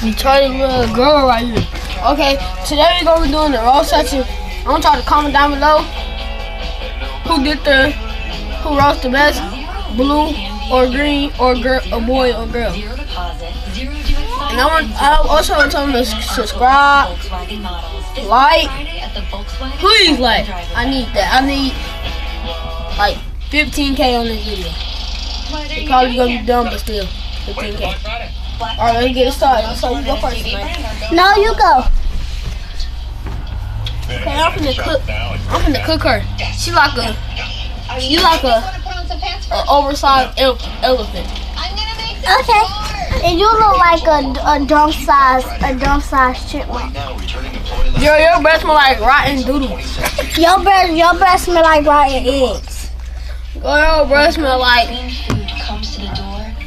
Retarded little girl right here. Okay, today we're gonna be doing the roast section. I want y'all to comment down below who roast the best, blue or green or girl, a boy or girl. And I also want them to subscribe, like, please like. I need that. I need like 15K on this video. It's probably gonna be dumb, but still 15K. Alright, let's get it started. So you go first, man. No, you go. Okay, I'm finna cook her. She like a oversized elephant. Okay. And you look like a dumb-sized chipmunk. Your breath smell like rotten doodle. Your breath smell like rotten eggs. Your breath smell like.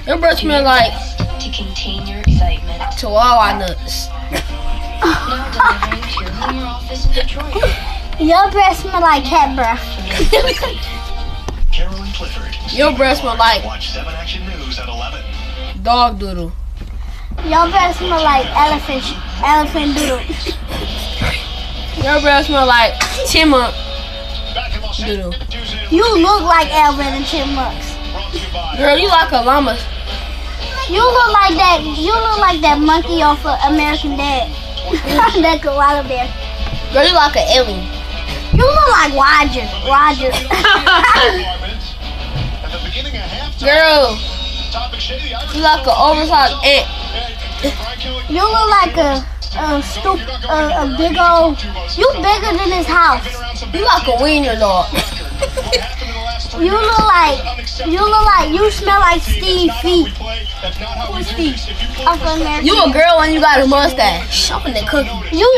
Your breath smell like. To contain your excitement. Chihuahua nuts. Your breath smell like cat breath. Your breath smell like. Watch 7 Action News at 11. Dog doodle. Your breath smell like elephant doodle. Your breath smell like chipmunk doodle. You look like Alvin and Chipmunks. Girl, you like a llama. You look like that. You look like that monkey off of American Dad. That koala bear. Girl, you like an alien. You look like Roger. Girl, you like an oversized ant. You look like a big old. You bigger than his house. You like a wiener dog. You smell like Steve feet. Who's Steve? Off of American. You a girl when you got a mustache. I'm finna cook you.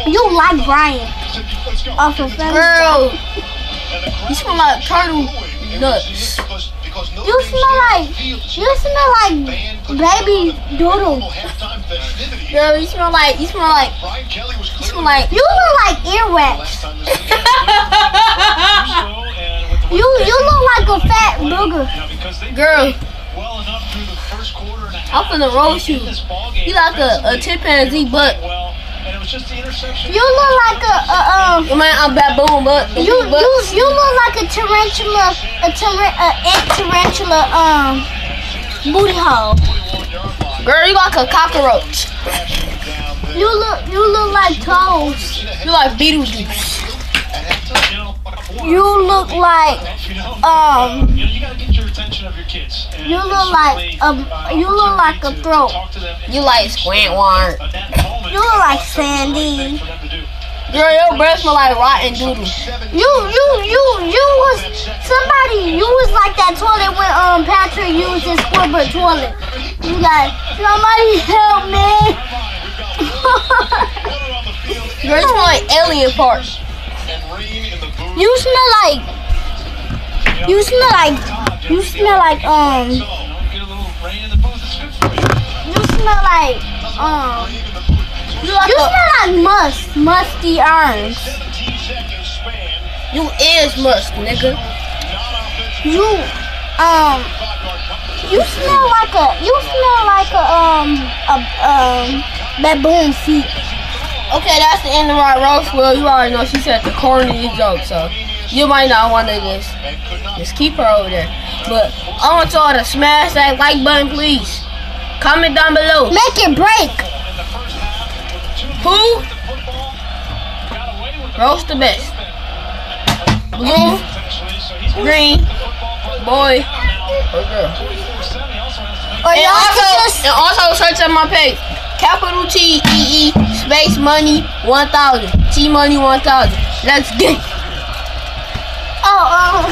You like Brian. Off of Family Guy. Girl, you smell like turtle nuts. You smell like baby doodle. Girl, you smell like you look like earwax. You look like a fat booger. Girl, I'm finna roast you. You like a chimpanzee butt. You look like You mean a baboon butt? you look like a tarantula, ant tarantula booty hole. Girl, you like a cockroach. You look like toes. You like Beetlejuice. You look like you look like a throat. You like Squidward. You look like Sandy. Girl, your breath smell like rotten doodle. You was like that toilet when Patrick used his Squidward toilet. You like, somebody help me. Girl, you smell like alien parts. You smell like you smell like musty arms. You is musk, nigga. You smell like a baboon feet. Okay, that's the end of our roast. Well, you already know she said the corniest joke, so you might not want to just keep her over there. But I want y'all to smash that like button, please. Comment down below. Make it break. Who roast the best? Blue, green, boy, or girl? And also search on my page. Capital T-E-E space money 1000. T money 1000. Let's get it. Oh,